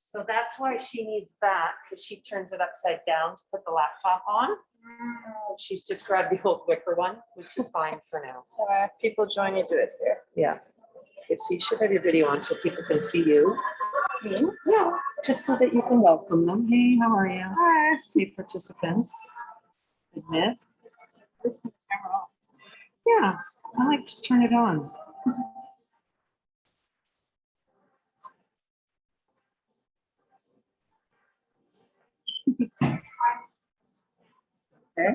So that's why she needs that, because she turns it upside down to put the laptop on. She's just grabbed the old wicker one, which is fine for now. People join you, do it here. Yeah. Okay, so you should have your video on so people can see you. Me? Yeah, just so that you can welcome them. Hey, how are you? Hi. Hey, participants. Admit. This is the camera off. Yeah, I like to turn it on. Okay.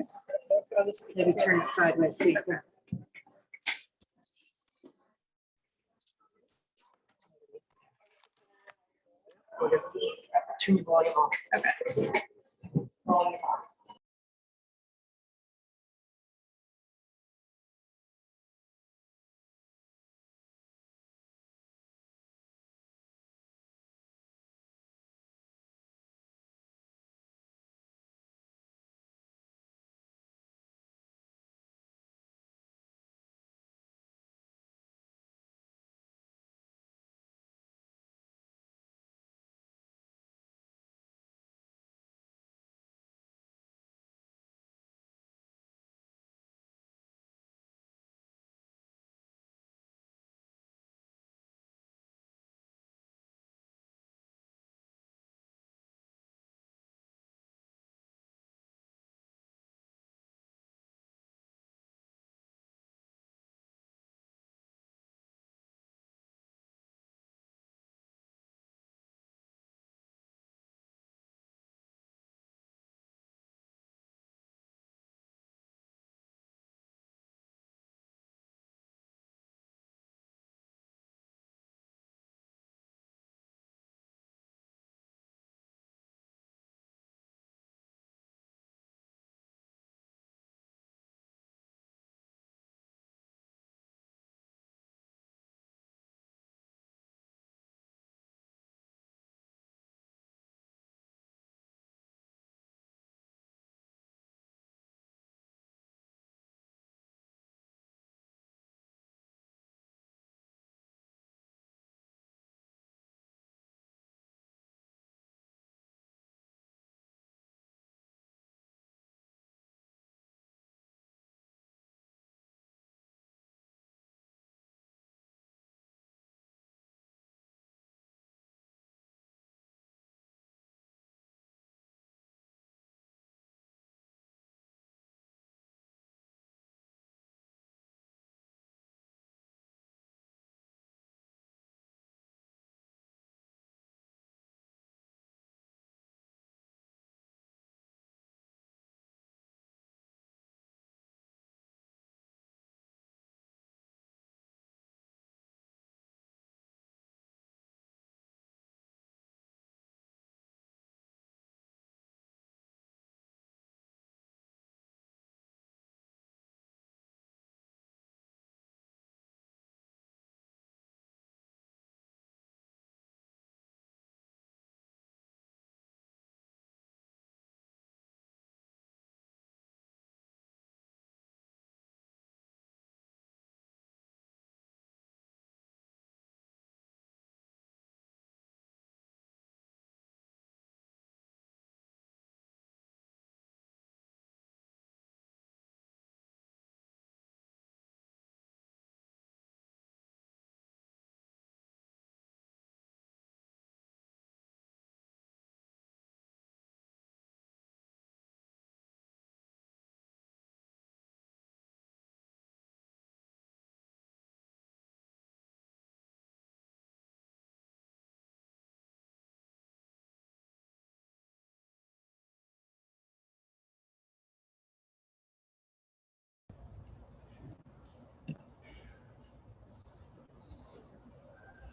I'll just maybe turn it sideways. See. Turn your volume off. Okay. Volume off.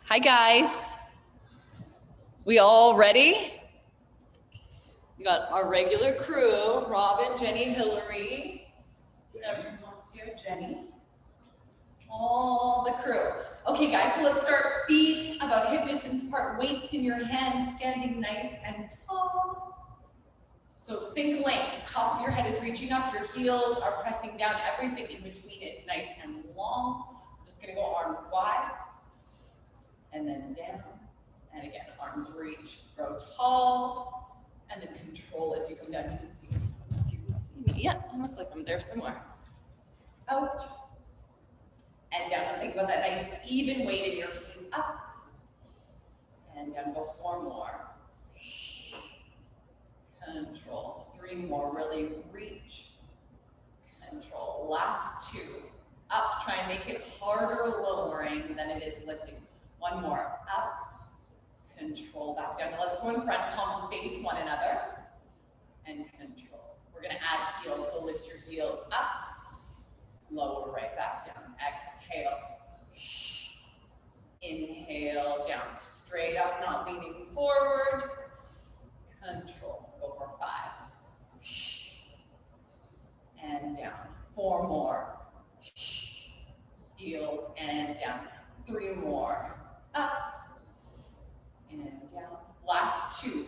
Hi guys, we all ready? We got our regular crew, Robin, Jenny, Hillary, everyone's here, Jenny, all the crew. Okay guys, so let's start feet about hip distance apart, weights in your hands, standing nice and tall. So think length, top of your head is reaching up, your heels are pressing down, everything in between is nice and long. I'm just gonna go arms wide. And then down, And again, arms reach, grow tall, and then control as you come down. Can you see me? If you can see me, yeah, I look like I'm there somewhere. Out and down. So think about that nice even weight in your feet. Up and down. Go 4 more. Control. 3 more. Really reach. Control. Last 2. Up. Try and make it harder lowering than it is lifting. 1 more. Up. Control. Back down. Let's go in front. Palms face one another. And control. We're going to add heels. So lift your heels up. Lower right back down. Exhale. Inhale down. Straight up, not leaning forward. Control. Go for 5. And down. 4 more. Heels and down. 3 more. Up. And down. Last 2.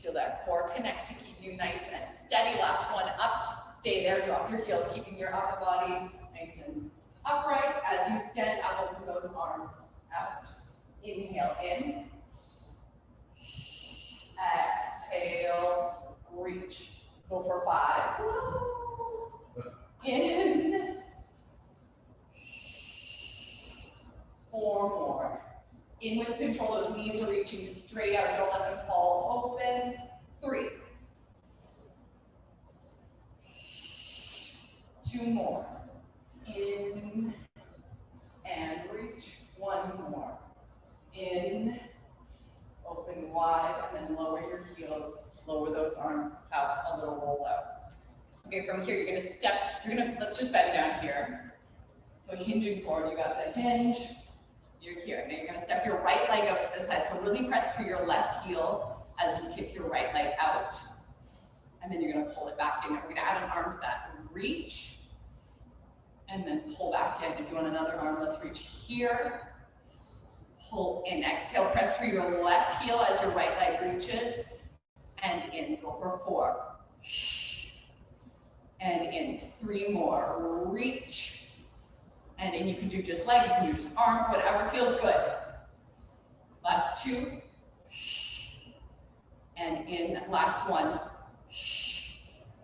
Feel that core connect to keep you nice and steady. Last one up. Stay there. Drop your heels, keeping your upper body nice and upright. As you stand up, open those arms out. Inhale in. Exhale. Reach. Go for 5. In. 4 more. In with control. Those knees are reaching straight out. Don't let them fall open. 3. 2 more. In and reach. 1 more. In. Open wide and then lower your heels. Lower those arms out. A little roll out. Okay, from here you're gonna step. Let's just bend down here. So hinging forward. You got the hinge. You're here. Now you're going to step your right leg out to the side. So really press through your left heel as you kick your right leg out. And then you're going to pull it back in. And we're going to add an arm to that. Reach. And then pull back in. If you want another arm, let's reach here. Pull in. Exhale. Press through your left heel as your right leg reaches. And in. Go for 4. And in. 3 more. Reach. And then you can do just leg, you can do just arms, whatever feels good. Last 2. And in, last 1.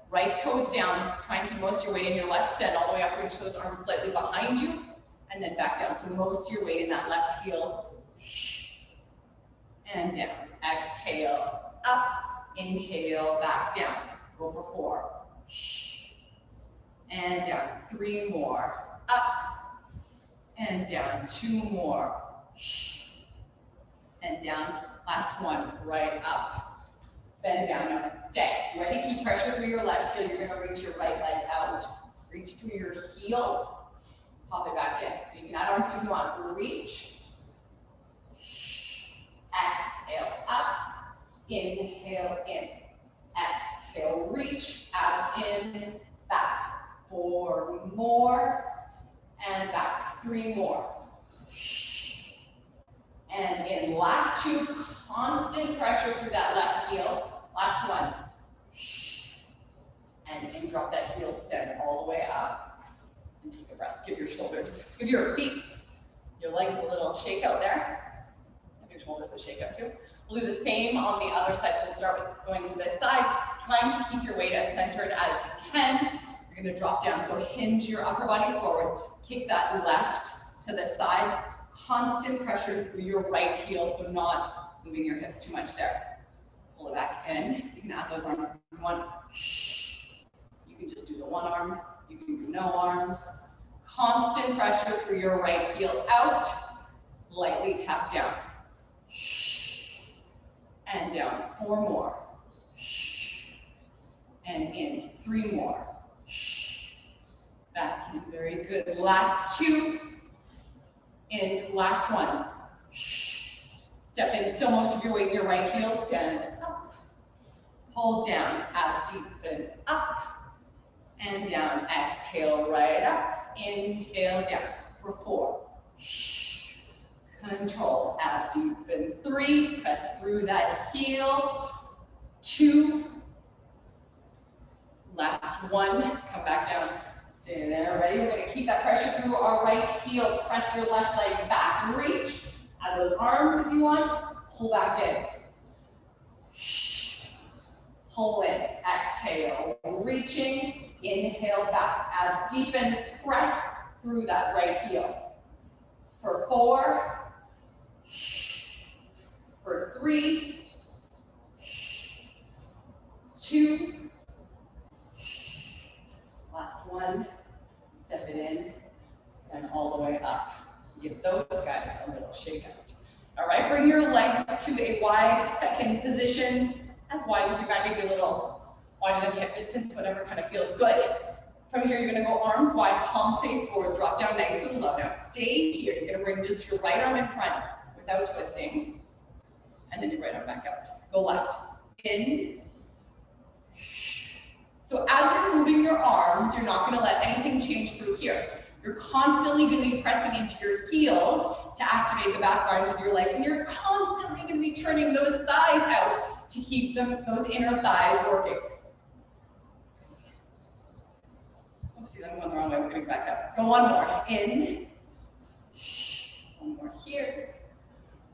Right toes down. Try and keep most of your weight in your left. Stand all the way up, reach those arms slightly behind you. And then back down. So most of your weight in that left heel. And down. Exhale, up. Inhale, back down. Go for 4. And down. 3 more. Up. And down. 2 more. And down. Last 1. Right up. Bend down. Now stay. Ready? Keep pressure through your left heel. You're going to reach your right leg out. Reach through your heel. Pop it back in. You can add arms if you want. Reach. Exhale. Up. Inhale in. Exhale. Reach. Abs in. Back. 4 more. And back. 3 more. And in. Last 2. Constant pressure through that left heel. Last 1. And in. Drop that heel, stand all the way up. And take a breath. Give your shoulders, give your feet, your legs a little shake out there. Give your shoulders a shake out too. We'll do the same on the other side. So we'll start with going to this side, trying to keep your weight as centered as you can. You're going to drop down. So hinge your upper body forward. Kick that left to the side. Constant pressure through your right heel, so not moving your hips too much there. Pull it back in. You can add those arms if you want. You can just do the one arm. You can do no arms. Constant pressure through your right heel out. Lightly tap down. And down. 4 more. And in. 3 more. Back in. Very good. Last 2. In. Last 1. Step in. Still most of your weight in your right heel. Stand up. Pull down. Abs deepen. Up. And down. Exhale right up. Inhale down for 4. Control. Abs deepen. 3. Press through that heel. 2. Last 1. Come back down. Stay there. Ready? We're going to keep that pressure through our right heel. Press your left leg back. Reach. Out of those arms if you want, pull back in. Pull in, exhale, reaching, inhale back. Abs deepen, press through that right heel. For 4, for 3, 2, last one, step it in, stand all the way up. Give those guys a little shake out. All right, bring your legs to a wide second position, as wide as you got, maybe a little wider than hip distance, whatever kind of feels good. From here, you're gonna go arms wide, palms face forward, drop down nice and low. Now stay here. You're gonna bring just your right arm in front without twisting, and then your right arm back out. Go left, in. So as you're moving your arms, you're not gonna let anything change through here. You're constantly gonna be pressing into your heels to activate the back lines of your legs, and you're constantly gonna be turning those thighs out to keep those inner thighs working. Oopsie, I'm going the wrong way, we're getting back up. Go one more, in. One more here.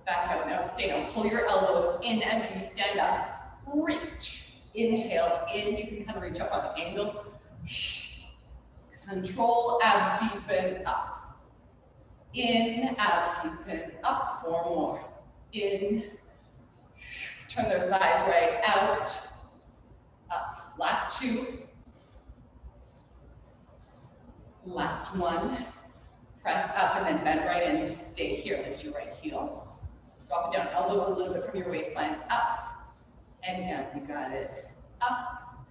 Back out, now stay down. Pull your elbows in as you stand up. Reach, inhale in, you can kind of reach up on angles. Control, abs deepen, up. In, abs deepen, up, 4 more. In, turn those thighs right out, up. Last 2. Last 1. Press up and then bend right in, stay here, lift your right heel. Drop it down, elbows a little bit from your waistlines, up and down, you got it. Up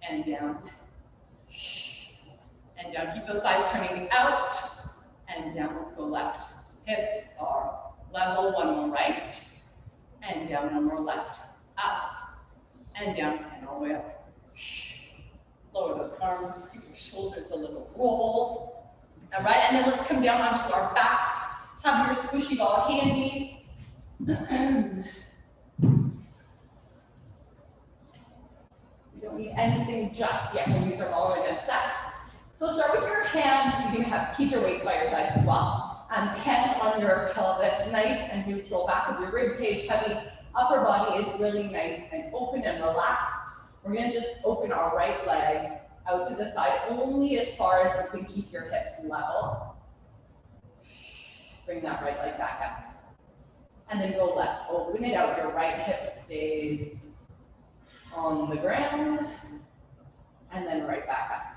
and down. And down, keep those thighs turning out and down. Let's go left. Hips are level, 1 more right and down, 1 more left. Up and down, stand all the way up. Lower those arms, give your shoulders a little roll. All right, and then let's come down onto our backs. Have your squishy ball handy. We don't need anything just yet. We'll use our ball in a sec. So start with your hands. You can keep your weights by your sides as well. Hands on your pelvis, nice and neutral. Back of your rib cage heavy. Upper body is really nice and open and relaxed. We're going to just open our right leg out to the side only as far as you can keep your hips level. Bring that right leg back up. And then go left. Open it out. Your right hip stays on the ground. And then right back up.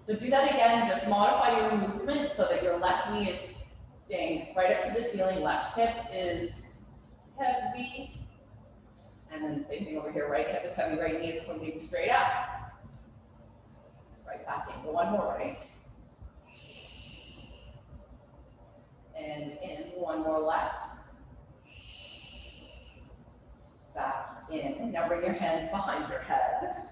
So do that again. Just modify your movement so that your left knee is staying right up to the ceiling. Left hip is heavy. And then same thing over here. Right hip is heavy. Right knee is pointing straight up. Right back in. Go 1 more right. And in. 1 more left. Back in. And now bring your hands behind your head.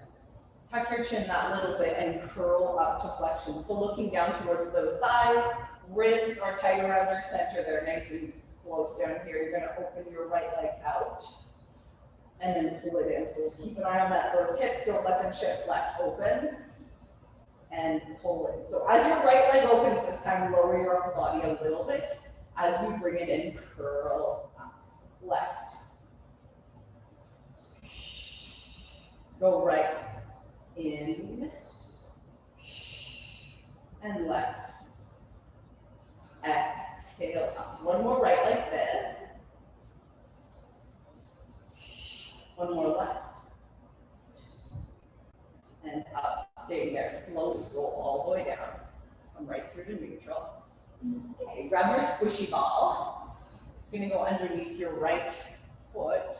Tuck your chin that little bit and curl up to flexion. So looking down towards those thighs, ribs are tight around your center. They're nice and close down here. You're going to open your right leg out and then pull it in. So keep an eye on that. Those hips, don't let them shift. Left opens and pull in. So as your right leg opens this time, lower your upper body a little bit. As you bring it in, curl up. Left. Go right. In and left. Exhale up. 1 more right like this. 1 more left. And up. Stay there. Slowly roll all the way down. Come right through to neutral. Stay. Grab your squishy ball. It's going to go underneath your right foot.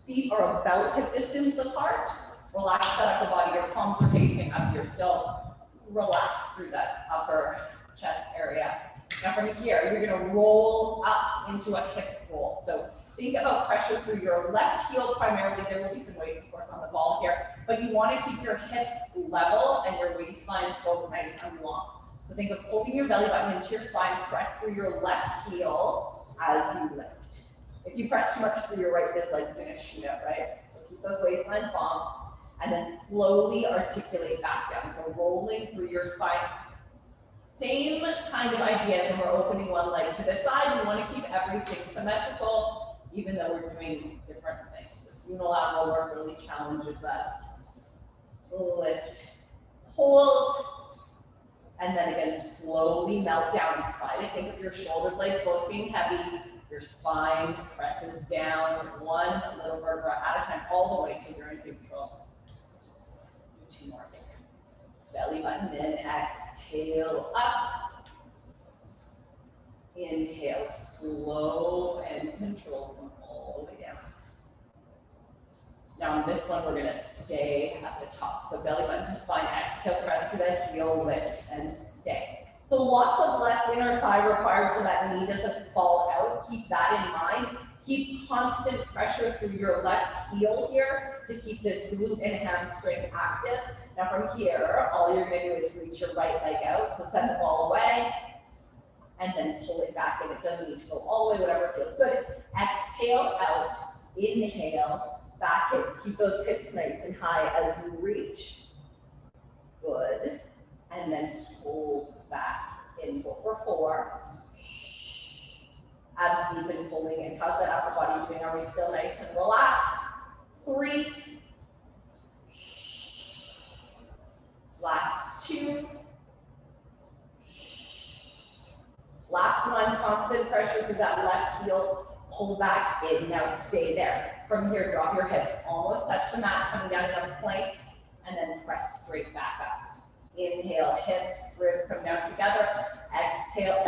Feet are about hip distance apart. Relax that upper body. Your palms are facing up. You're still relaxed through that upper chest area. Now from here, you're going to roll up into a hip roll. So think about pressure through your left heel primarily. There will be some weight, of course, on the ball here, but you want to keep your hips level and your waistlines both nice and long. So think of holding your belly button into your spine. Press through your left heel as you lift. If you press too much through your right, this leg's going to shoot out, right? So keep those waistlines long. And then slowly articulate back down. So rolling through your spine, Same kind of ideas when we're opening one leg to the side. We want to keep everything symmetrical, even though we're doing different things. This unilateral work really challenges us. Lift, hold, and then again, slowly melt down. Try to think of your shoulder blades both being heavy. Your spine presses down one little vertebra at a time, all the way till you're in neutral. Do 2 more here. Belly button in, exhale up. Inhale, slow and controlled, come all the way down. Now on this one, we're gonna stay at the top. So belly button to spine, exhale, press to the heel, lift and stay. So lots of left inner thigh required so that knee doesn't fall out. Keep that in mind. Keep constant pressure through your left heel here to keep this glute and hamstring active. Now from here, all you're gonna do is reach your right leg out. So send the ball away and then pull it back in. It doesn't need to go all the way, whatever feels good. Exhale out, inhale, back in. Keep those hips nice and high as you reach. Good. And then hold back in. Go for 4. Abs deep and pulling in. How's that upper body doing? Are we still nice and relaxed? 3. Last 2. Last 1, constant pressure through that left heel. Pull back in. Now stay there. From here, drop your hips. Almost touch the mat, coming down in a plank, and then press straight back up. Inhale, hips, ribs come down together. Exhale,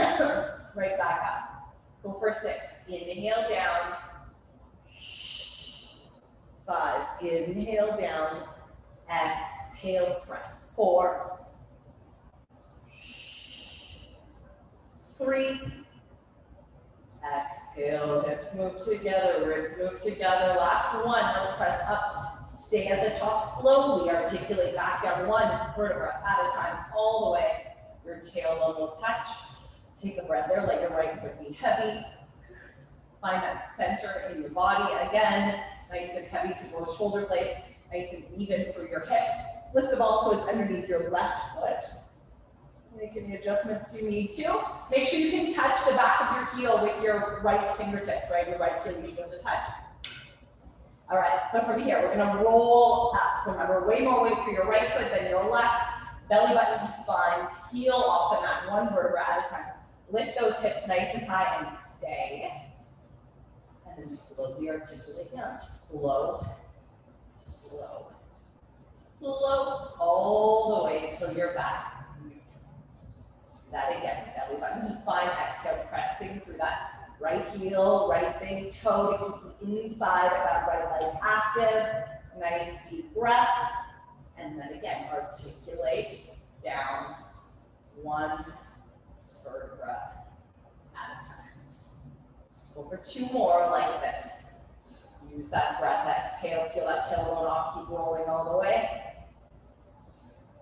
right back up. Go for 6. Inhale down. 5. Inhale down. Exhale, press. 4. 3. Exhale, hips move together, ribs move together. Last 1, let's press up. Stay at the top slowly, articulate back down 1 vertebra at a time, all the way. Your tailbone will touch. Take a breath there, let your right foot be heavy. Find that center in your body. Again, nice and heavy through both shoulder blades, nice and even through your hips. Lift the ball so it's underneath your left foot. Make any adjustments you need to. Make sure you can touch the back of your heel with your right fingertips, right? Your right heel you should be able to touch. All right, so from here, we're gonna roll up. So remember, way more weight through your right foot than your left. Belly button to spine, heel off the mat, 1 vertebra at a time. Lift those hips nice and high and stay. And then slowly articulate down. Slow, slow, slow, all the way until you're back. Neutral. That again, belly button to spine, exhale, pressing through that right heel, right big toe to keep the inside of that right leg active. Nice deep breath. And then again, articulate down 1 vertebra at a time. Go for 2 more like this. Use that breath, exhale, peel that tailbone off, keep rolling all the way.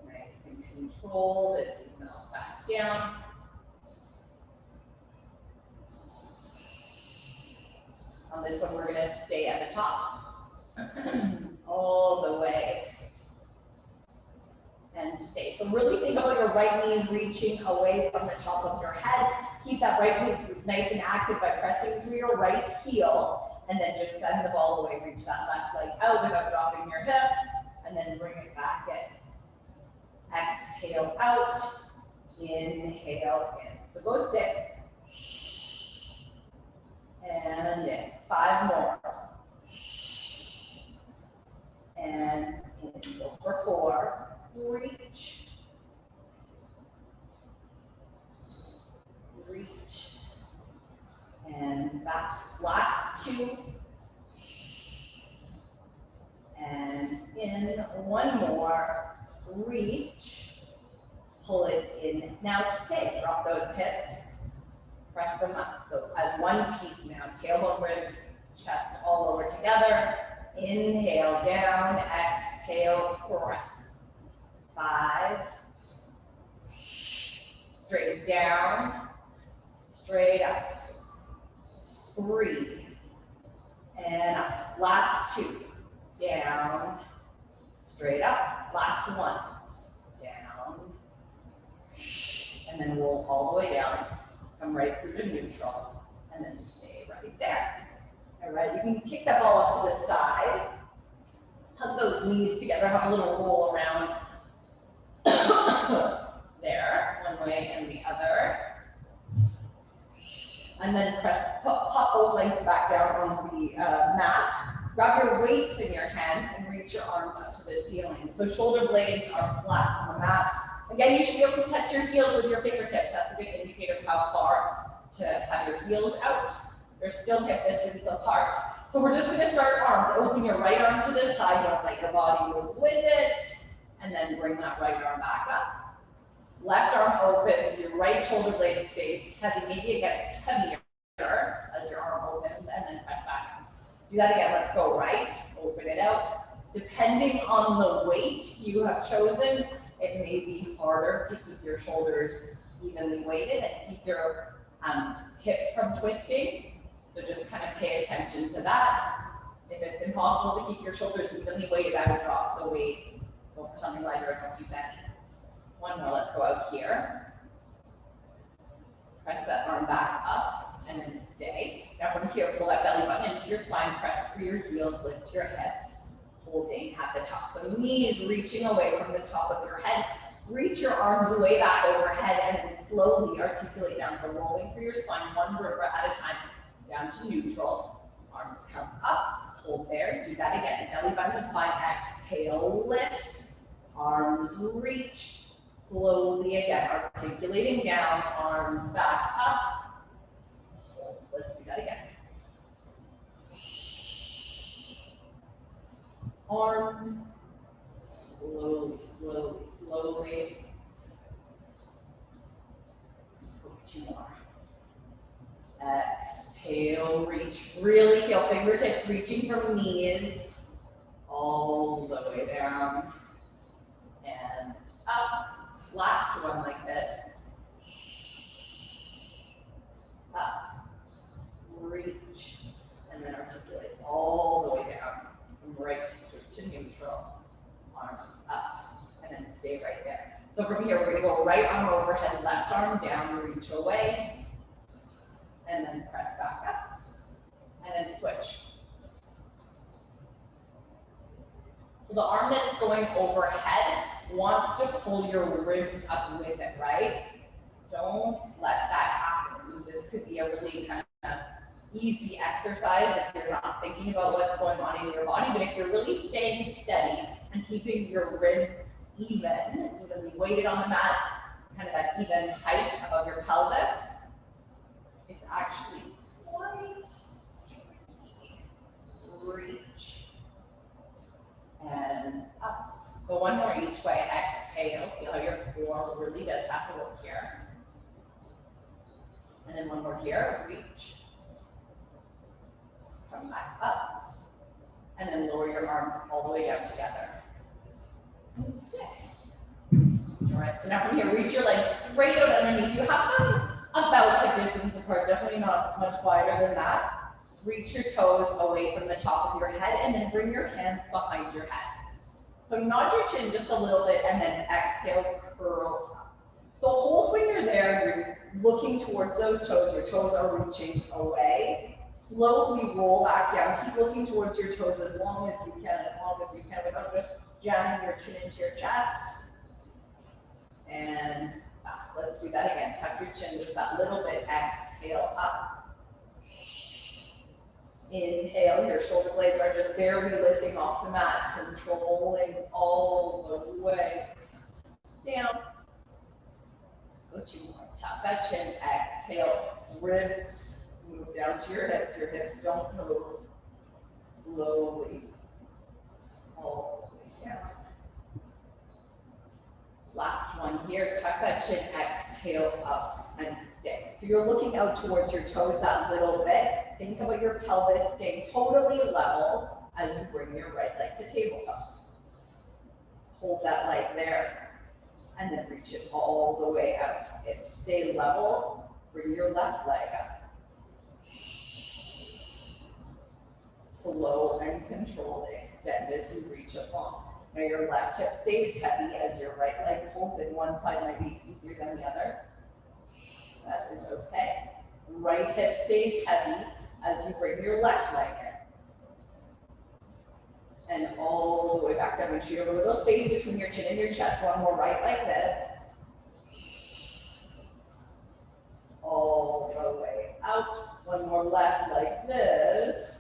Nice and controlled as you melt back down. On this one, we're gonna stay at the top, all the way, and stay. So really think about your right knee reaching away from the top of your head. Keep that right knee nice and active by pressing through your right heel, and then just send the ball away, reach that left leg out without dropping your hip, and then bring it back in. Exhale out, inhale in. So go 6. And in. 5 more. And in. Go for 4. Reach. Reach. And back. Last 2. And in. 1 more. Reach. Pull it in. Now stay. Drop those hips. Press them up. So as one piece now, tailbone, ribs, chest all over together. Inhale down, exhale, press. 5. Straight down, straight up. 3. And up. Last 2. Down, straight up. Last 1. Down. and then roll all the way down, come right through to neutral, and then stay right there. All right, you can kick that ball off to the side. Hug those knees together, have a little roll around. There, one way and the other. And then pop both legs back down on the mat. Grab your weights in your hands and reach your arms up to the ceiling. So shoulder blades are flat on the mat. Again, you should be able to touch your heels with your fingertips. That's a good indicator of how far to have your heels out. They're still hip distance apart. So we're just gonna start arms. Open your right arm to the side, don't let your body move with it. And then bring that right arm back up. Left arm opens, your right shoulder blade stays heavy. Maybe it gets heavier as your arm opens, and then press back up. Do that again, let's go right, open it out. Depending on the weight you have chosen, it may be harder to keep your shoulders evenly weighted and keep your hips from twisting. So just kind of pay attention to that. If it's impossible to keep your shoulders evenly weighted, I would drop the weights, go for something lighter, and don't use any. One more, let's go out here. Press that arm back up and then stay. Now from here, pull that belly button into your spine, press through your heels, lift your hips, holding at the top. So knees reaching away from the top of your head. Reach your arms way back overhead and then slowly articulate down. So rolling through your spine, one vertebra at a time, down to neutral. Arms come up, hold there, do that again. Belly button to spine, exhale, lift. Arms reach. Slowly again, articulating down, arms back up. Hold. Let's do that again. Arms, slowly, slowly, slowly. Two more. Exhale, reach. Really feel fingertips reaching from knees all the way down and up. Last one like this. Up, reach, and then articulate all the way down from right to neutral. Arms up, and then stay right there. So from here, we're gonna go right arm overhead, left arm down, reach away, and then press back up, and then switch. So the arm that's going overhead wants to pull your ribs up with it, right? Don't let that happen. This could be a really kind of easy exercise if you're not thinking about what's going on in your body, but if you're really staying steady and keeping your ribs evenly weighted on the mat, kind of at even height above your pelvis, it's actually quite reach and up. Go one more each way, exhale, feel how your core really does have to work here. And then one more here, reach. Come back up. And then lower your arms all the way down together. And stay. All right, so now from here, reach your legs straight out underneath. You have them about the distance apart, definitely not much wider than that. Reach your toes away from the top of your head and then bring your hands behind your head. So nod your chin just a little bit and then exhale, curl up. So hold when you're there, you're looking towards those toes, your toes are reaching away. Slowly roll back down, keep looking towards your toes as long as you can without just jamming your chin into your chest. And back. Let's do that again. Tuck your chin just that little bit, exhale up. Inhale, your shoulder blades are just barely lifting off the mat, controlling all the way down. Go two more, tuck that chin, exhale, ribs, move down to your hips don't move. Slowly, all the way down. Last one here, tuck that chin, exhale up and stay. So you're looking out towards your toes that little bit. Think about your pelvis staying totally level as you bring your right leg to tabletop. Hold that leg there and then reach it all the way out. Stay level, bring your left leg up. Slow and controlled, extend as you reach up long. Now your left hip stays heavy as your right leg pulls in. One side might be easier than the other. That is okay. Right hip stays heavy as you bring your left leg in. And all the way back down. Make sure you have a little space between your chin and your chest. One more right like this. All the way out. One more left like this.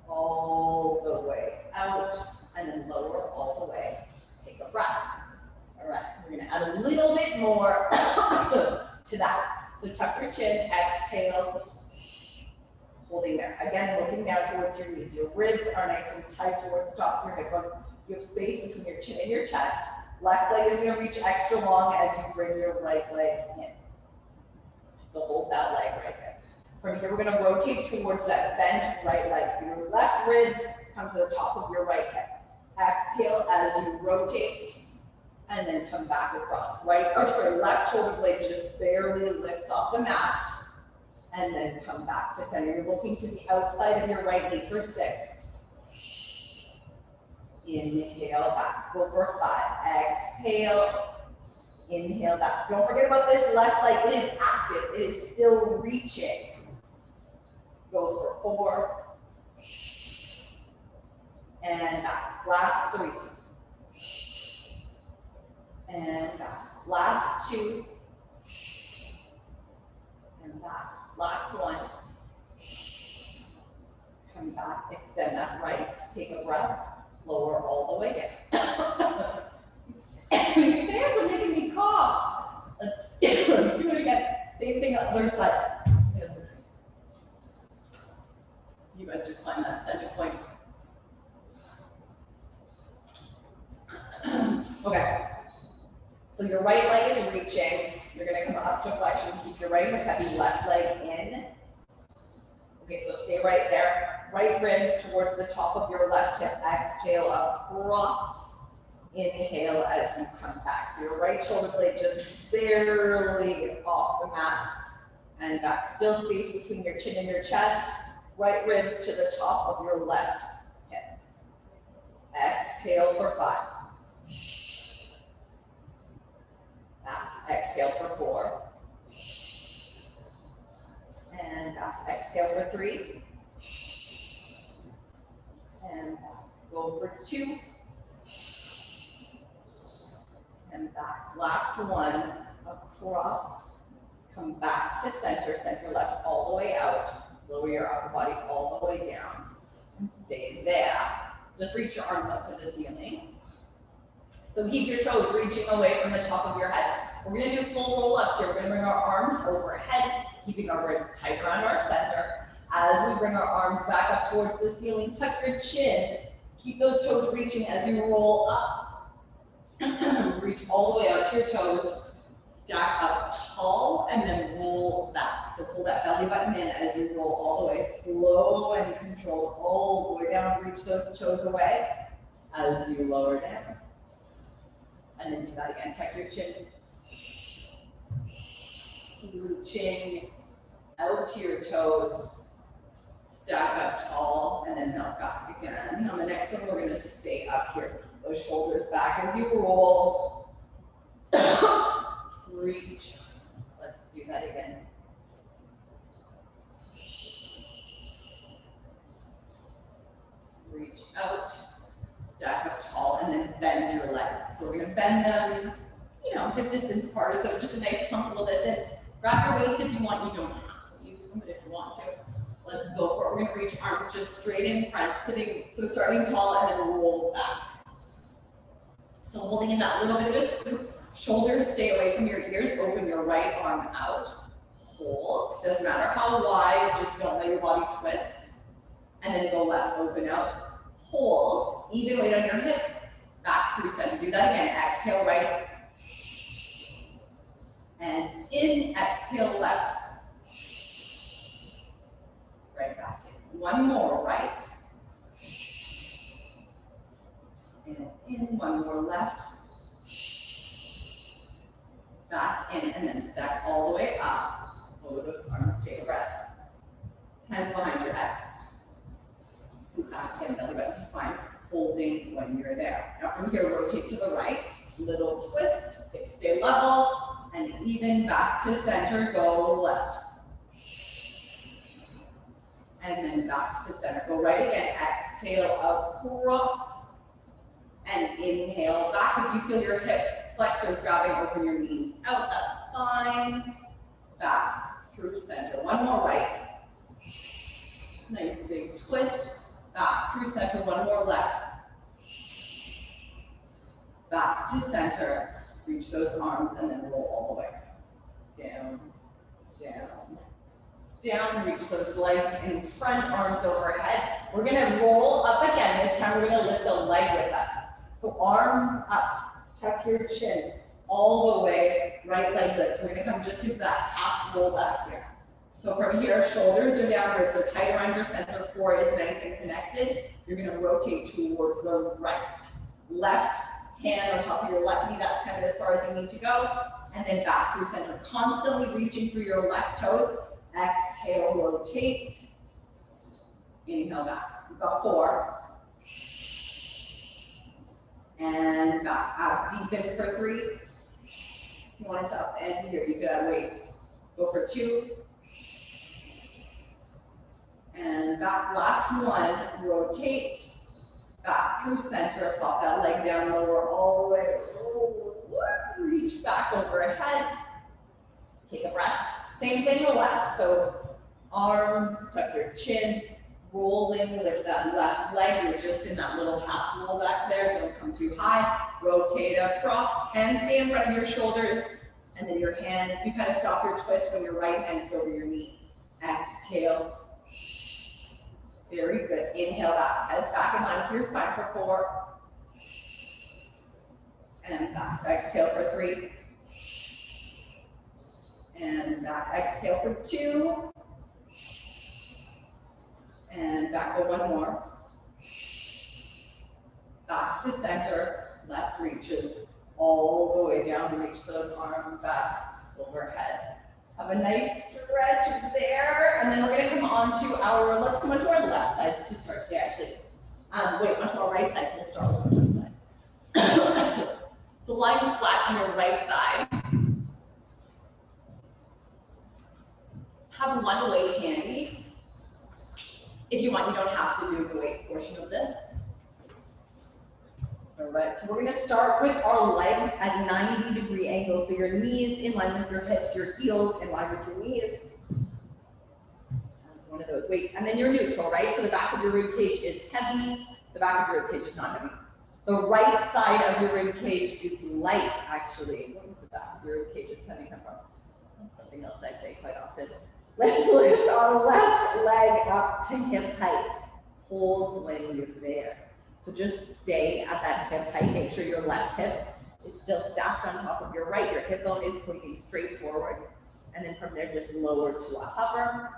All the way out. And then lower all the way. Take a breath. All right, we're gonna add a little bit more to that. So tuck your chin, exhale, holding there. Again, looking down towards your knees. Your ribs are nice and tight towards the top of your hip bone. You have space between your chin and your chest. Left leg is gonna reach extra long as you bring your right leg in. So hold that leg right there. From here, we're gonna rotate towards that bent right leg. So your left ribs come to the top of your right hip. Exhale as you rotate. And then come back across. Left shoulder blade just barely lifts off the mat. And then come back to center. You're looking to the outside of your right knee for 6. Inhale back. Go for 5. Exhale. Inhale back. Don't forget about this left leg. It is active. It is still reaching. Go for 4. And back. Last 3. And back. Last 2. And back. Last 1. Come back. Extend that right. Take a breath. Lower all the way down. These fans are making me cough. Let's do it again. Same thing on the other side. You guys just find that center point. Okay. So your right leg is reaching. You're gonna come up to flexion. Keep your right hip heavy, left leg in. Okay, so stay right there. Right ribs towards the top of your left hip. Exhale across. Inhale as you come back. So your right shoulder blade just barely off the mat. And back. Still space between your chin and your chest. Right ribs to the top of your left hip. Exhale for 5. Back. Exhale for 4. And back. Exhale for 3. And back. Go for 2. And back. Last 1. Across. Come back to center. Center left all the way out. Lower your upper body all the way down. And stay there. Just reach your arms up to the ceiling. So keep your toes reaching away from the top of your head. We're gonna do full roll-ups here. We're gonna bring our arms overhead, keeping our ribs tight around our center. As we bring our arms back up towards the ceiling, tuck your chin. Keep those toes reaching as you roll up. Reach all the way out to your toes. Stack up tall and then roll back. So pull that belly button in as you roll all the way. Slow and controlled all the way down. Reach those toes away as you lower down. And then do that again. Tuck your chin. Reaching out to your toes. Stack up tall and then melt back again. On the next one, we're going to stay up here. Those shoulders back as you roll. Reach. Let's do that again. Reach out. Stack up tall and then bend your legs. So we're going to bend them, hip distance apart, so just a nice comfortable distance. Grab your weights if you want. You don't have to use them, but if you want to, let's go for it. We're going to reach arms just straight in front, sitting, so starting tall and then roll back. So holding in that little bit of a scoop. Shoulders stay away from your ears. Open your right arm out. Hold. Doesn't matter how wide, just don't let your body twist. And then go left, open out. Hold. Even weight on your hips. Back through center. Do that again. Exhale right. And in. Exhale left. Right back in. One more right. And in. One more left. Back in and then stack all the way up. Lower those arms, take a breath. Hands behind your head. Scoot back in, belly button to spine, holding when you're there. Now from here, rotate to the right, little twist, hips stay level, And even back to center, go left. And then back to center, go right again. Exhale, across. And inhale back. If you feel your hips, flexors grabbing, open your knees out, that's fine. Back through center. One more right. Nice big twist. Back through center, one more left. Back to center. Reach those arms and then roll all the way. Down, down, down. Reach those legs in front, arms overhead. We're gonna roll up again. This time we're gonna lift a leg with us. So arms up, tuck your chin all the way, right leg lift. We're gonna come just to that half roll back here. So from here, shoulders are down, ribs are tight around your center, core is nice and connected. You're gonna rotate towards the right. Left hand on top of your left knee, that's kind of as far as you need to go. And then back through center, constantly reaching through your left toes. Exhale, rotate. Inhale back. We've got 4. And back. Abs deep in for 3. If you want it to up and here, you could add weights. Go for 2. And back, last one, rotate. Back through center, pop that leg down, lower all the way. Reach back overhead. Take a breath. Same thing the left. So arms, tuck your chin, rolling with that left leg. You're just in that little half roll back there. Don't come too high. Rotate across. Hands stay in front of your shoulders. And then your hand, you kind of stop your twist when your right hand's over your knee. Exhale. Very good. Inhale back. Heads back in line with your spine for 4. And back. Exhale for 3. And back. Exhale for 2. And back for 1 more. Back to center. Left reaches all the way down to reach those arms back overhead. Have a nice stretch there, and then we're gonna come on to let's come onto our left sides to start today, actually. Wait, onto our right side, so we'll start with the left side. So lying flat on your right side. Have one weight handy. If you want, you don't have to do the weight portion of this. All right, so we're gonna start with our legs at 90-degree angles. So your knees in line with your hips, your heels in line with your knees. One of those weights. And then you're neutral, right? So the back of your rib cage is heavy. The back of your rib cage is not heavy. The right side of your rib cage is light, actually. What is the back of your rib cage is heavy come from? That's something else I say quite often. Let's lift our left leg up to hip height. Hold when you're there. So just stay at that hip height. Make sure your left hip is still stacked on top of your right. Your hip bone is pointing straight forward. And then from there, just lower to a hover.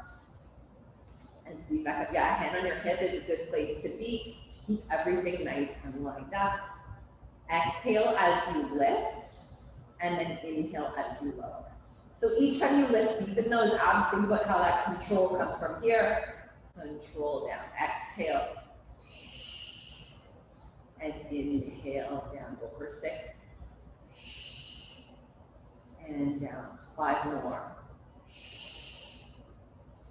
And squeeze back up. Yeah, hand on your hip is a good place to be. To keep everything nice and lined up. Exhale as you lift. And then inhale as you lower. So each time you lift, deepen those abs. Think about how that control comes from here. Control down. Exhale. And inhale down, go for 6. And down, 5 more.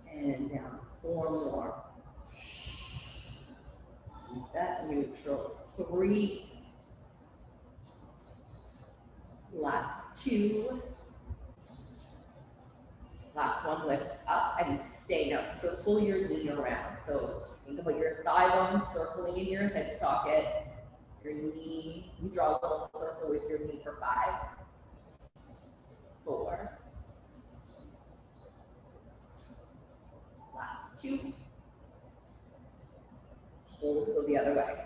And down, 4 more. Keep that neutral, 3. Last 2. Last one, lift up and stay. Now circle your knee around. So think about your thigh bone circling in your hip socket. Your knee, you draw a little circle with your knee for 5, 4, last 2, hold, go the other way.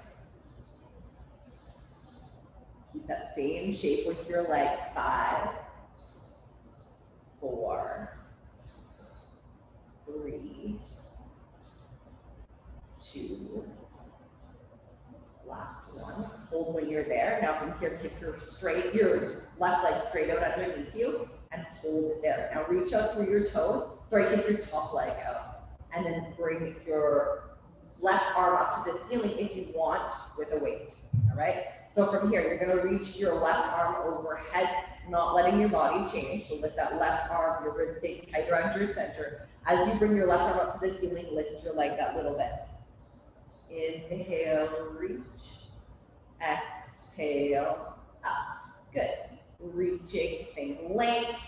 Keep that same shape with your leg, 5, 4, 3, 2, last one. Hold when you're there. Now from here, kick your left leg straight out underneath you and hold it there. Now reach out through your toes. Sorry, kick your top leg out. And then bring your left arm up to the ceiling if you want with a weight. All right, so from here, you're gonna reach your left arm overhead, not letting your body change. So lift that left arm, your ribs stay tight around your center. As you bring your left arm up to the ceiling, lift your leg that little bit. Inhale, reach. Exhale, up. Good. Reaching, think length.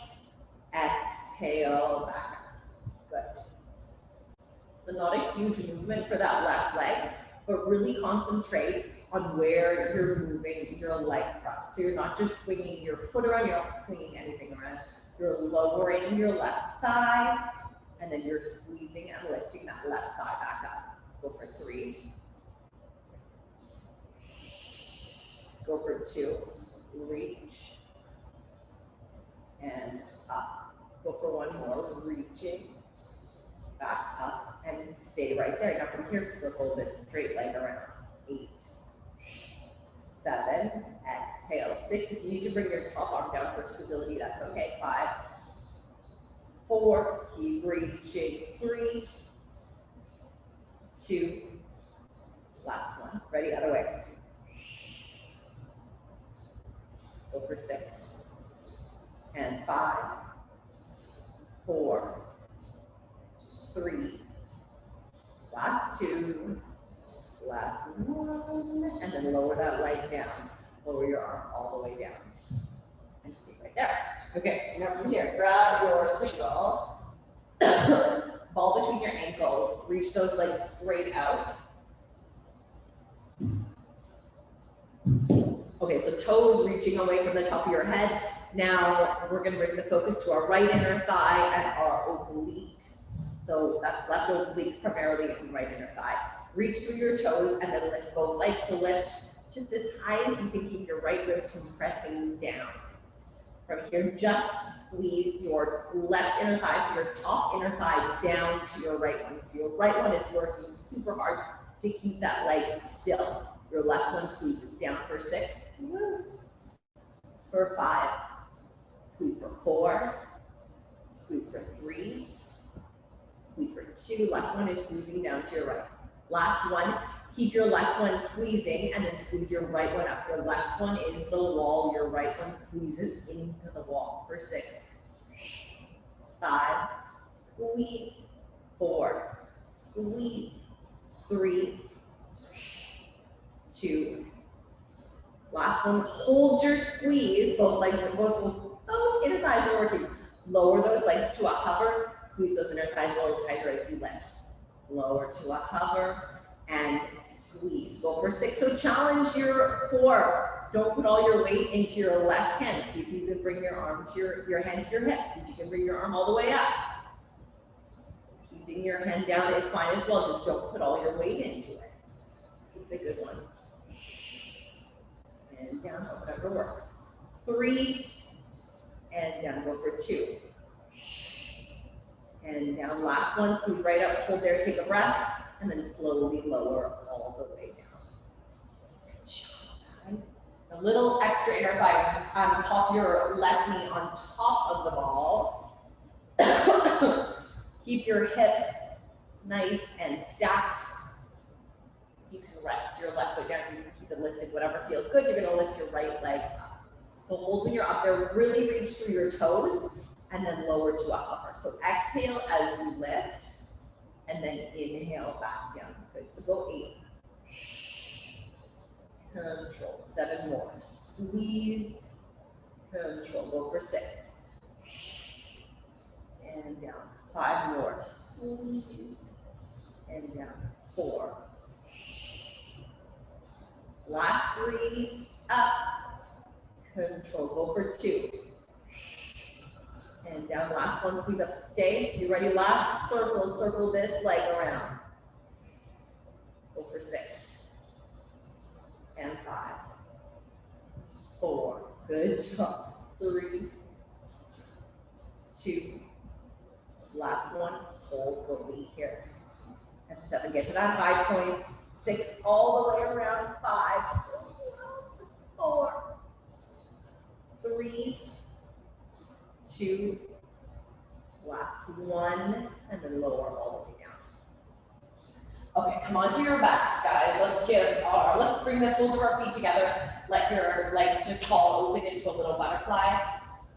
Exhale, back up. Good. So not a huge movement for that left leg, but really concentrate on where you're moving your leg from. So you're not just swinging your foot around, you're not swinging anything around. You're lowering your left thigh, and then you're squeezing and lifting that left thigh back up. Go for 3. Go for 2. Reach. And up. Go for 1 more. Reaching. Back up. And stay right there. Now from here, circle this straight leg around. 8. 7. Exhale. 6. If you need to bring your top arm down for stability, that's okay. 5. 4. Keep reaching. 3. 2. Last one. Ready? Other way. Go for 6. And 5. 4. 3. Last 2. Last 1. And then lower that leg down. Lower your arm all the way down. And stay right there. Okay, so now from here, grab your squish ball. Ball between your ankles. Reach those legs straight out. Okay, so toes reaching away from the top of your head. Now we're gonna bring the focus to our right inner thigh and our obliques. So that's left obliques primarily and right inner thigh. Reach through your toes and then lift both legs. So lift just as high as you can keep your right ribs from pressing down. From here, just squeeze your left inner thigh, so your top inner thigh down to your right one. So your right one is working super hard to keep that leg still. Your left one squeezes down for 6. For 5. Squeeze for 4. Squeeze for 3. Squeeze for 2. Left one is squeezing down to your right. Last one, keep your left one squeezing and then squeeze your right one up. Your left one is the wall, your right one squeezes into the wall. For 6. 5. Squeeze. 4. Squeeze. 3. 2. Last one, hold your squeeze. Both legs are both inner thighs are working. Lower those legs to a hover. Squeeze those inner thighs a little tighter as you lift. Lower to a hover and squeeze. Go for 6. So challenge your core. Don't put all your weight into your left hand. See if you can bring your arm to your hand to your hips. See if you can bring your arm all the way up. Keeping your hand down is fine as well. Just don't put all your weight into it. This is a good one. And down, whatever works. 3. And down, go for 2. And down, last one, squeeze right up, hold there, take a breath, and then slowly lower all the way down. Good job, guys. A little extra inner thigh. Pop your left knee on top of the ball. Keep your hips nice and stacked. You can rest your left foot down, you can keep it lifted, whatever feels good. You're gonna lift your right leg up. So hold when you're up there, really reach through your toes, and then lower to a hover. So exhale as you lift, and then inhale back down. Good, so go 8. Control, 7 more. Squeeze, control, go for 6. And down, 5 more. Squeeze, and down, 4. Last 3, up, control, go for 2. And down, last one, squeeze up, stay. You ready? Last circle, circle this leg around. Go for 6. And 5. 4, good job. 3, 2. Last one, hold, go 8 here. And 7, get to that high point. 6, all the way around. 5, 4, 3, 2, last one, and then lower all the way down. Okay, come onto your backs, guys. Let's let's bring the soles of our feet together. Let your legs just fall open into a little butterfly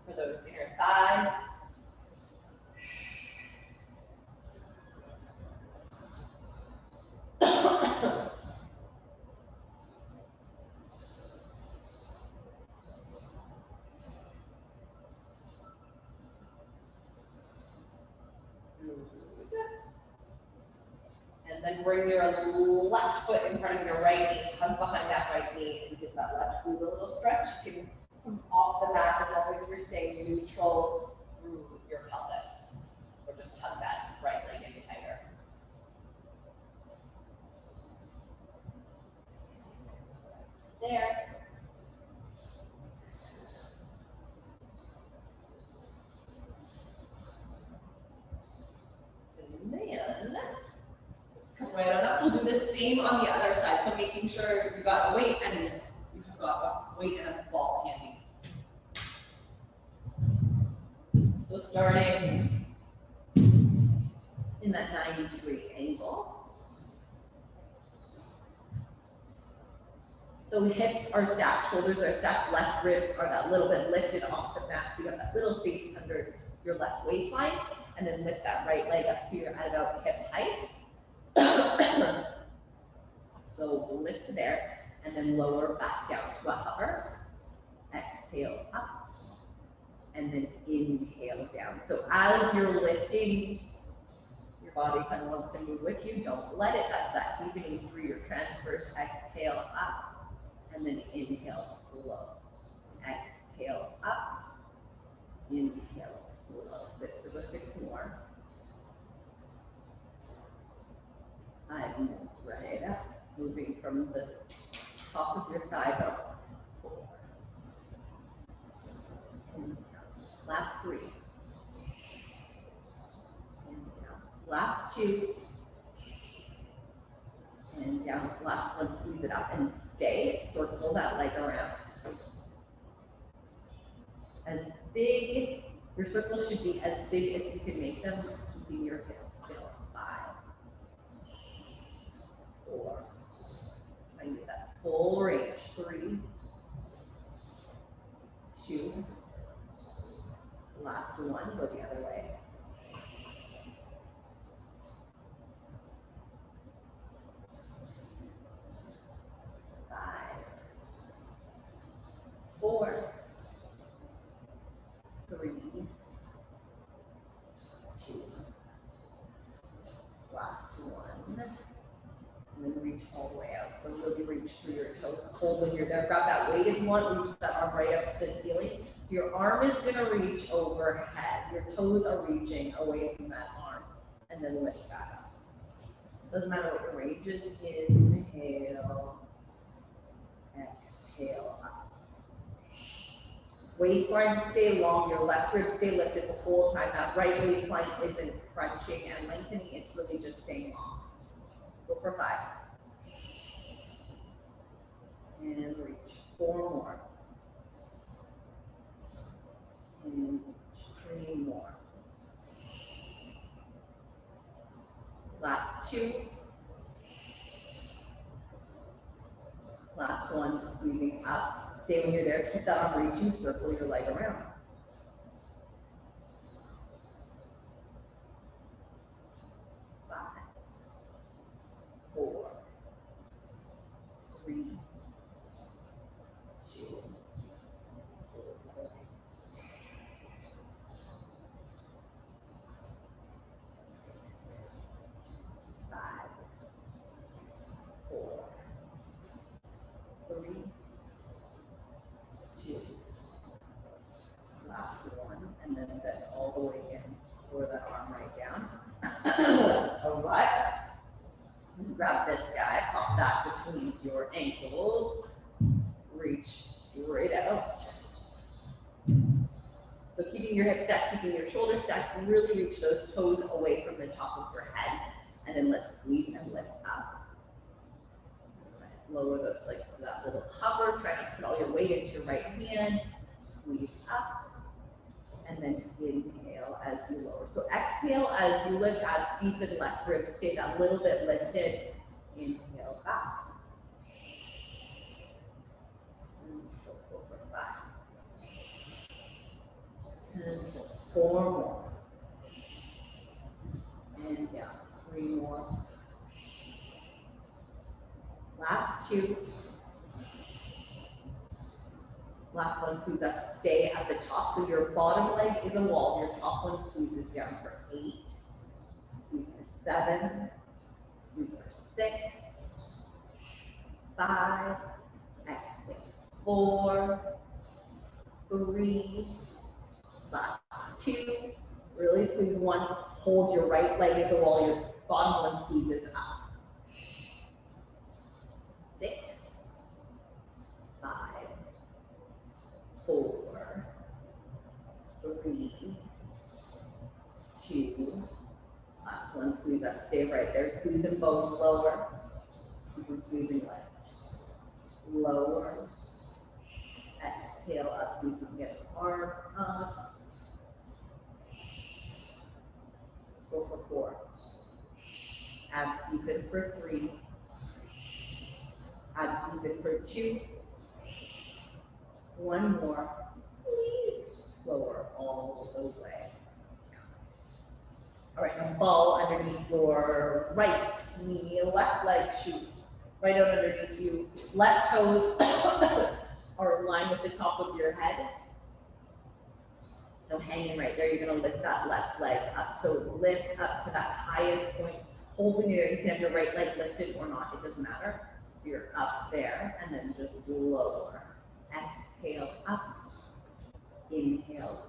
for those inner thighs. And then bring your left foot in front of your right knee, hug behind that right knee, and give that left glute a little stretch. You can come off the mat as long as you're staying neutral through your pelvis. Or just hug that right leg in tighter. There. And then, come right on up. We'll do the same on the other side. So making sure you've got a weight and you've got a weight and a ball handy. So starting in that 90-degree angle. So hips are stacked, shoulders are stacked, left ribs are that little bit lifted off the mat. So you have that little space under your left waistline, and then lift that right leg up so you're at about hip height. So lift there, and then lower back down to a hover. Exhale up, and then inhale down. So as you're lifting, your body kind of wants to move with you. Don't let it. That's that deepening through your transverse. Exhale up, and then inhale slow. Exhale up, inhale slow. Good. So go 6 more. 5 more. Right up. Moving from the top of your thigh bone. 4. And last 3. And down. Last 2. And down. Last one. Squeeze it up and stay. Circle that leg around. As big, your circles should be as big as you can make them, keeping your hips still. 5. 4. I need that full range. 3, 2, last one, go the other way. 6, 5, 4, 3, 2, last one. And then reach all the way out. So really reach through your toes. Hold when you're there. Grab that weight if you want. Reach that arm right up to the ceiling. So your arm is going to reach overhead. Your toes are reaching away from that arm. And then lift back up. Doesn't matter what your range is. Inhale. Exhale up. Waistline stay long. Your left rib stay lifted the whole time. That right waistline isn't crunching and lengthening. It's really just staying long. Go for 5. And reach. 4 more. And 3 more. Last 2. Last one, squeezing up. Stay when you're there. Keep that arm reaching. Circle your leg around. 5. 4, 3, 2, 6, 5, 4, 3, 2, last one, and then bend all the way in. Lower that arm right down. All right. Grab this guy, pop that between your ankles, reach straight out. So keeping your hips stacked, keeping your shoulders stacked, really reach those toes away from the top of your head. And then let's squeeze and lift up. Lower those legs to that little hover. Try to put all your weight into your right hand. Squeeze up. And then inhale as you lower. So exhale as you lift, abs deepen, left rib stay that little bit lifted. Inhale up. 4 more. And down, 3 more. Last 2. Last one, squeeze up, stay at the top. So your bottom leg is a wall, your top one squeezes down for 8. Squeeze for 7. Squeeze for 6. 5. Exhale. 4. 3. Last 2. Really squeeze 1. Hold your right leg as a wall, your bottom one squeezes up. 6. 5. 4, 3, 2, last one, squeeze up, stay right there, squeeze them both, lower, keep squeezing left, lower, exhale up so you can get arm up, go for 4, abs deepen for 3, abs deepen for 2, 1 more, squeeze, lower all the way. All right, now ball underneath your right knee, left leg shoots right out underneath you. Left toes are in line with the top of your head. So hanging right there, you're gonna lift that left leg up. So lift up to that highest point, hold when you're there. You can have your right leg lifted or not, it doesn't matter. So you're up there and then just lower. Exhale up, inhale.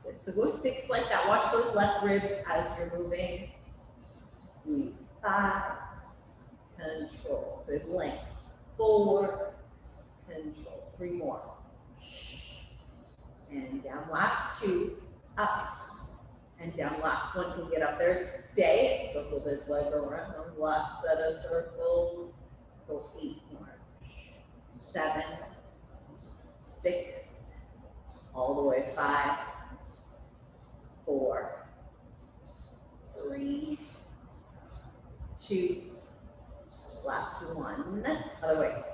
Good. So go 6 like that. Watch those left ribs as you're moving. Squeeze 5, control, good length. 4, control, 3 more. And down, last 2, up, and down, last one, can get up there, stay. Circle this leg around, last set of circles. Go 8 more. 7, 6, all the way 5, 4, 3, 2, last one, other way.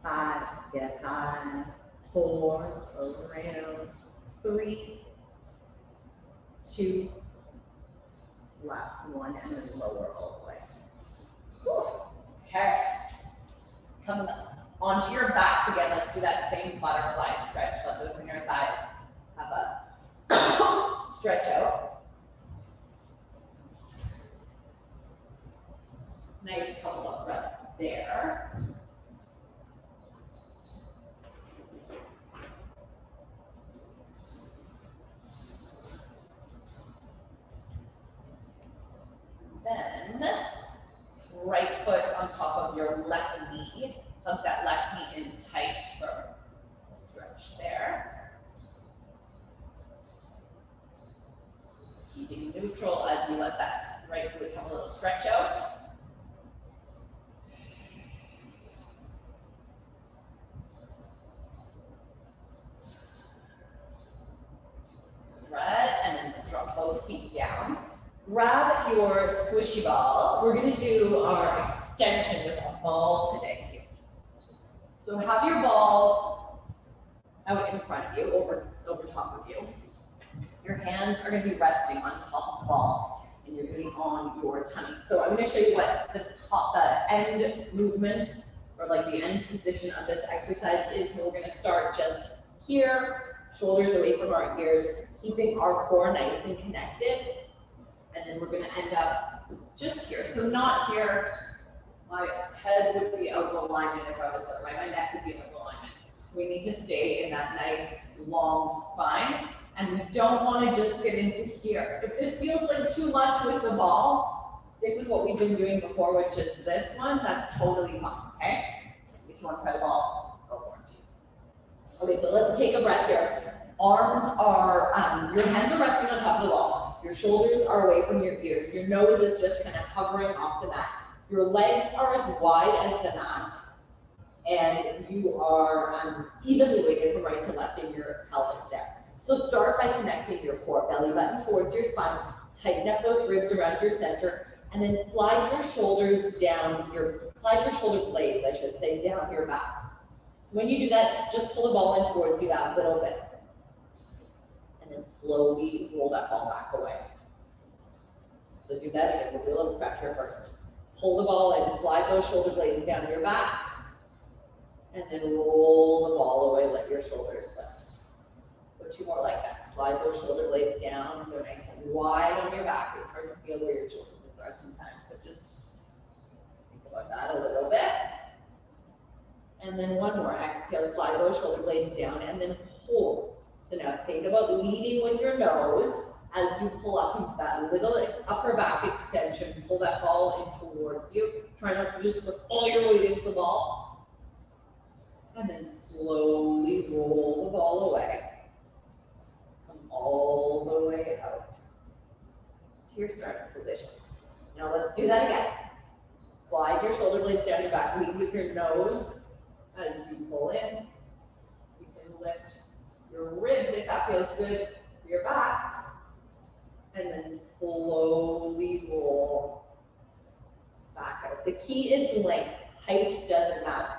5, get high, 4, around, 3, 2, last one, and then lower all the way. Whew. Okay. Come onto your backs again. Let's do that same butterfly stretch. Let those in your thighs have a stretch out. Nice couple of breaths there. Then, right foot on top of your left knee. Hug that left knee in tight for a stretch there. Keeping neutral as you let that right foot have a little stretch out. Right, and then drop both feet down. Grab your squishy ball. We're going to do our extension with a ball today. So have your ball out in front of you, over top of you. Your hands are going to be resting on top of the ball, and you're going to be on your tummy. So I'm going to show you what the end movement, or like the end position of this exercise is. So we're going to start just here, shoulders away from our ears, keeping our core nice and connected. And then we're going to end up just here. So not here. My head would be out of alignment if I was upright. My neck would be out of alignment. So we need to stay in that nice long spine. And we don't want to just get into here. If this feels like too much with the ball, stick with what we've been doing before, which is this one. That's totally fine, okay? If you want to try the ball, go for it. Okay, so let's take a breath here. Arms are, your hands are resting on top of the wall. Your shoulders are away from your ears. Your nose is just kind of hovering off the mat. Your legs are as wide as the mat. And you are evenly weighted from right to left in your pelvis there. So start by connecting your core, belly button towards your spine. Tighten up those ribs around your center. And then slide your shoulders down, slide your shoulder blades, I should say, down your back. So when you do that, just pull the ball in towards you that little bit. And then slowly roll that ball back away. So do that again. We'll do a little prep here first. Pull the ball in, slide those shoulder blades down your back, and then roll the ball away, let your shoulders lift. Go 2 more like that. Slide those shoulder blades down, go nice and wide on your back. It's hard to feel where your shoulder blades are sometimes, but just think about that a little bit. And then 1 more. Exhale, slide those shoulder blades down, and then hold. So now think about leading with your nose as you pull up into that little upper back extension. Pull that ball in towards you. Try not to just put all your weight into the ball. And then slowly roll the ball away. Come all the way out to your starting position. Now let's do that again. Slide your shoulder blades down your back. Lead with your nose as you pull in. You can lift your ribs if that feels good for your back. And then slowly roll back out. The key is length. Height doesn't matter.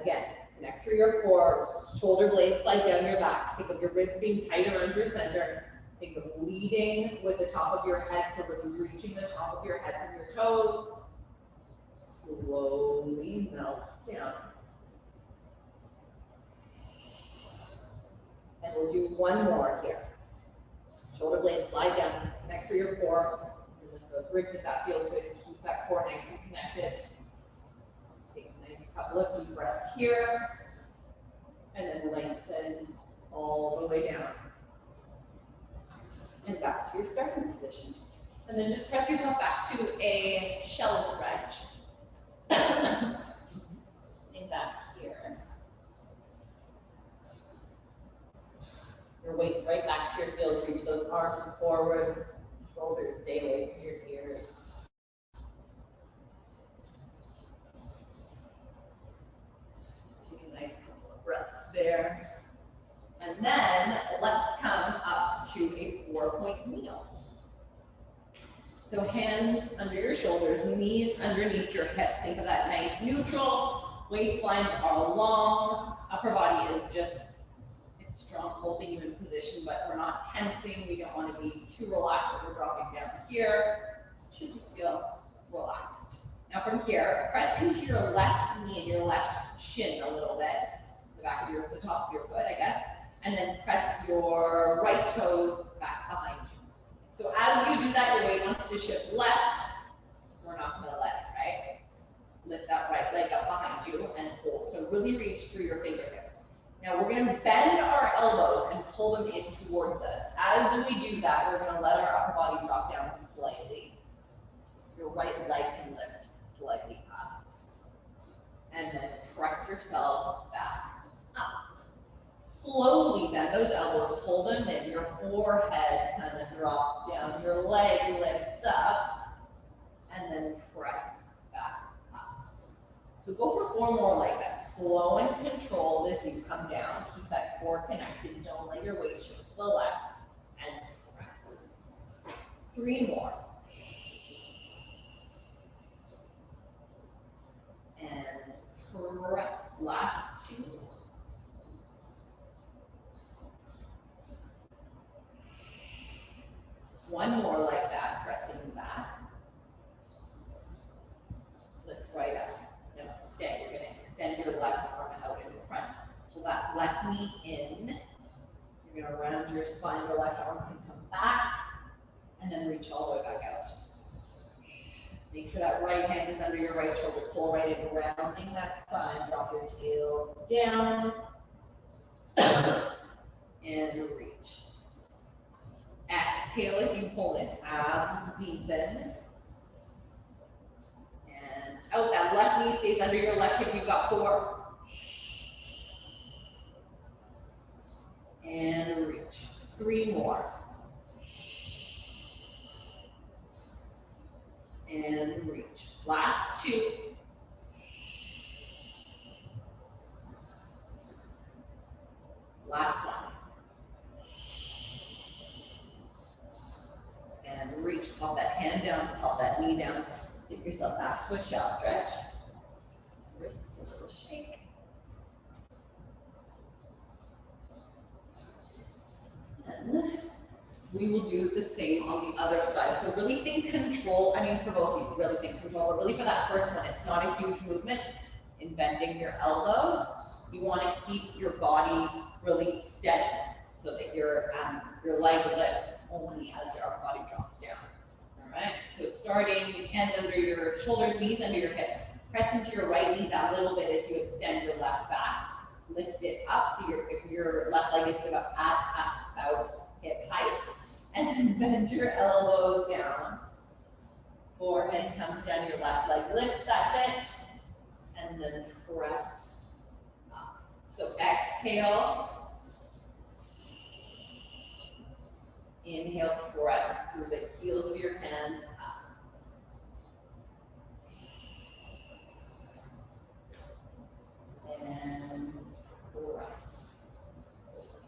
Again, connect through your core, shoulder blades slide down your back. Think of your ribs being tight around your center. Think of leading with the top of your head, so really reaching the top of your head from your toes. Slowly melts down. And we'll do 1 more here. Shoulder blades slide down, connect through your core, and lift those ribs if that feels good. Keep that core nice and connected. Take a nice couple of deep breaths here, and then lengthen all the way down. And back to your starting position. And then just press yourself back to a shell stretch. In back here. Your weight right back to your heels. Reach those arms forward. Shoulders stay away from your ears. Take a nice couple of breaths there. And then let's come up to a 4-point kneel. So hands under your shoulders, knees underneath your hips. Think of that nice neutral. Waist lines are long. Upper body is just, it's strong, holding you in position, but we're not tensing. We don't want to be too relaxed if we're dropping down here. Should just feel relaxed. Now from here, press into your left knee and your left shin a little bit. The top of your foot, I guess. And then press your right toes back behind you. So as you do that, your weight wants to shift left. We're not going to let it, right? Lift that right leg up behind you and hold. So really reach through your fingertips. Now we're going to bend our elbows and pull them in towards us. As we do that, we're going to let our upper body drop down slightly. Your right leg can lift slightly up. And then press yourselves back up. Slowly bend those elbows, pull them in. Your forehead kind of drops down. Your leg lifts up. And then press back up. So go for 4 more like that. Slow and controlled as you come down. Keep that core connected. Don't let your weight shift to the left. And press. 3 more. And press. Last 2. One more like that, pressing back. Lift right up. Now stay. You're going to extend your left arm out in front. Pull that left knee in. You're going to round your spine. Your left arm can come back. And then reach all the way back out. Make sure that right hand is under your right shoulder. Pull right in, rounding that spine. Drop your tail down. And reach. Exhale as you pull in, abs deepen. And out, that left knee stays under your left hip. You've got 4. And reach. 3 more. And reach. Last 2. Last 1. And reach, pop that hand down, pop that knee down, sit yourself back to a shell stretch. Just wrists a little shake. then we will do the same on the other side. So really think control, I mean for both of these, really think control, but really for that first one, it's not a huge movement in bending your elbows. You want to keep your body really steady so that your leg lifts only as your upper body drops down. All right, so starting hands under your shoulders, knees under your hips. Press into your right knee that little bit as you extend your left back. Lift it up so your left leg is about hip height. And then bend your elbows down. Forehead comes down, your left leg lifts that bit. And then press up. So exhale. Inhale, press through the heels of your hands up. And press.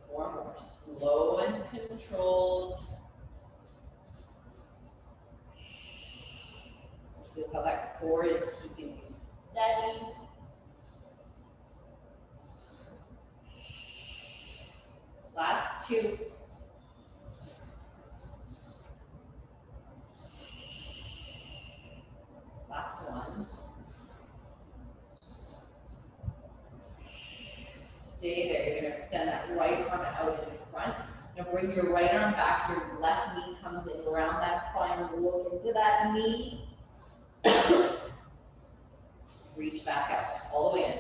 4 more, slow and controlled. Feel how that core is keeping you steady. Last 2. Last 1. Stay there. You're going to extend that right arm out in front. Now bring your right arm back. Your left knee comes in around that spine. Look into that knee. Reach back out. All the way in.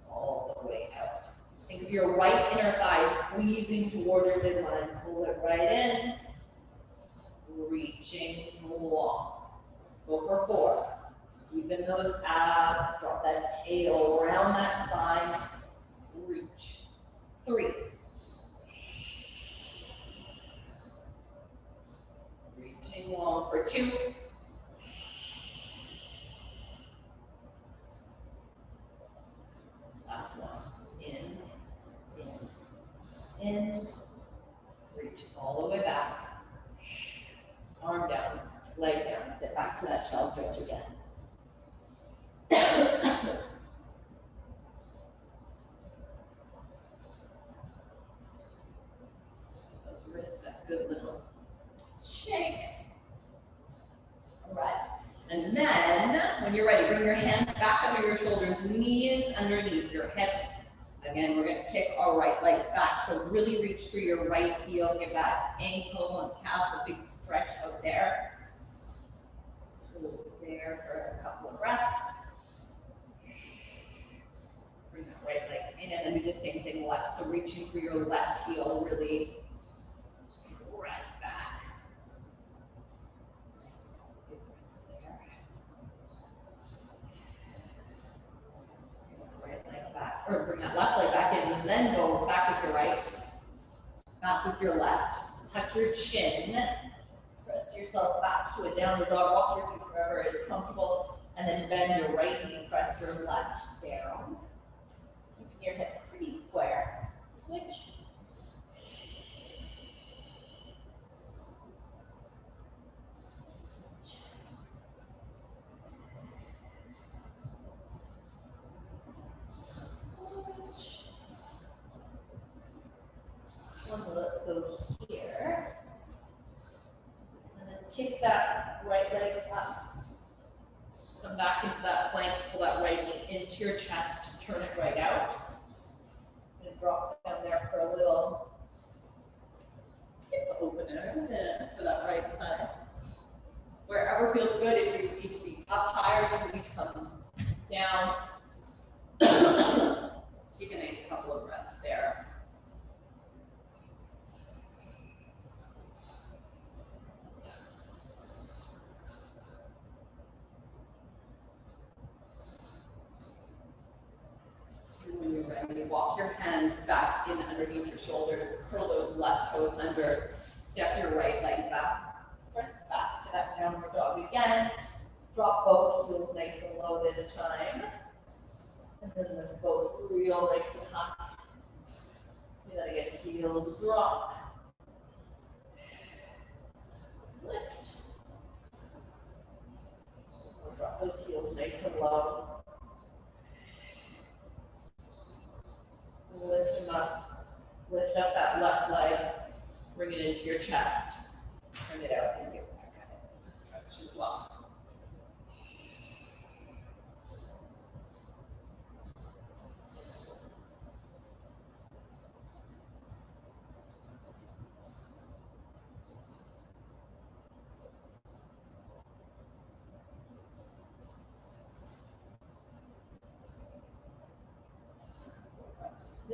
All the way out. Think of your right inner thigh squeezing toward your midline. Pull it right in. Reaching long. Go for 4. Deepen those abs, drop that tail around that spine, reach. 3. Reaching long for 2. Last 1. In. Reach all the way back. Arm down, leg down, sit back to that shell stretch again. Those wrists, that good little shake. All right. And then, when you're ready, bring your hands back under your shoulders, knees underneath your hips. Again, we're going to kick our right leg back. So really reach through your right heel. Give that ankle and calf a big stretch out there. Hold there for a couple of breaths. Bring that right leg in and then do the same thing left. So reaching for your left heel, really press back. Good breaths there. Right leg back, or bring that left leg back in and then go back with your right. Back with your left. Tuck your chin. Press yourself back to a downward dog. Walk your feet wherever it is comfortable. And then bend your right knee. Press your left down. Keeping your hips pretty square. Switch. Switch. Switch. Let's go here. And then kick that right leg up. Come back into that plank, pull that right knee into your chest, turn it right out. And drop down there for a little hip opener for that right side. Wherever feels good, if you need to be up higher, if you need to come down. Take a nice couple of breaths there. When you're ready, walk your hands back in underneath your shoulders, curl those left toes under, step your right leg back, press back to that downward dog again, drop both heels nice and low this time, and then lift both real nice and high. Do that again, heels drop, lift, drop those heels nice and low. Lift them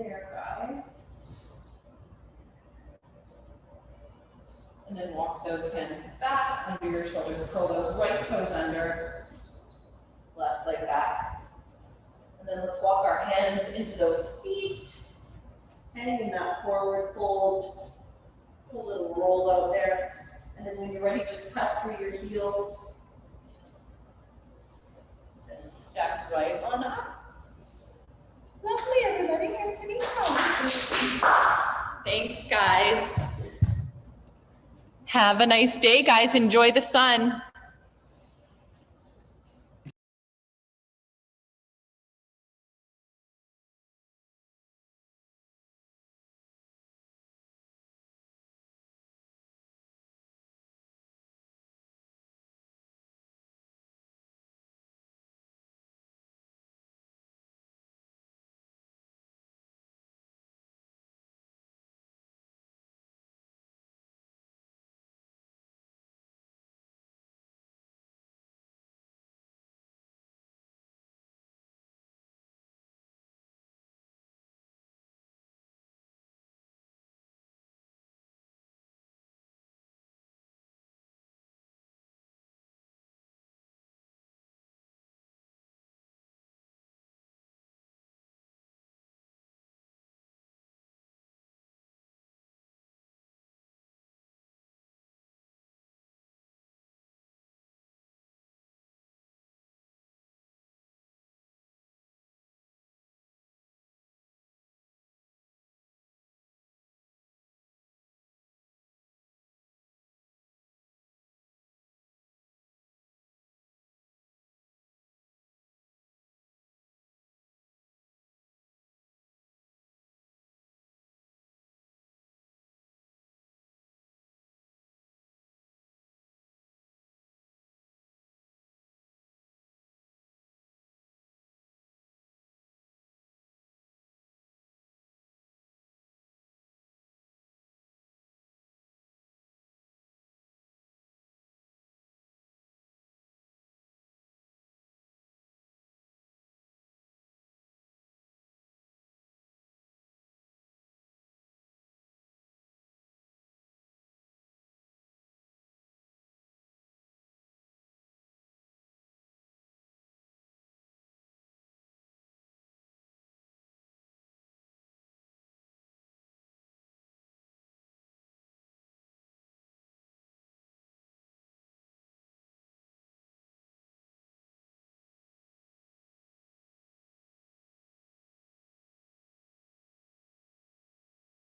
there, guys. And then walk those hands back under your shoulders, curl those right toes under, left leg back. And then let's walk our hands into those feet, hang in that forward fold, put a little roll out there. And then when you're ready, just press through your heels. And step right on up. Lovely, everybody, you're pretty Thanks, guys. Have a nice day, guys. Enjoy the sun.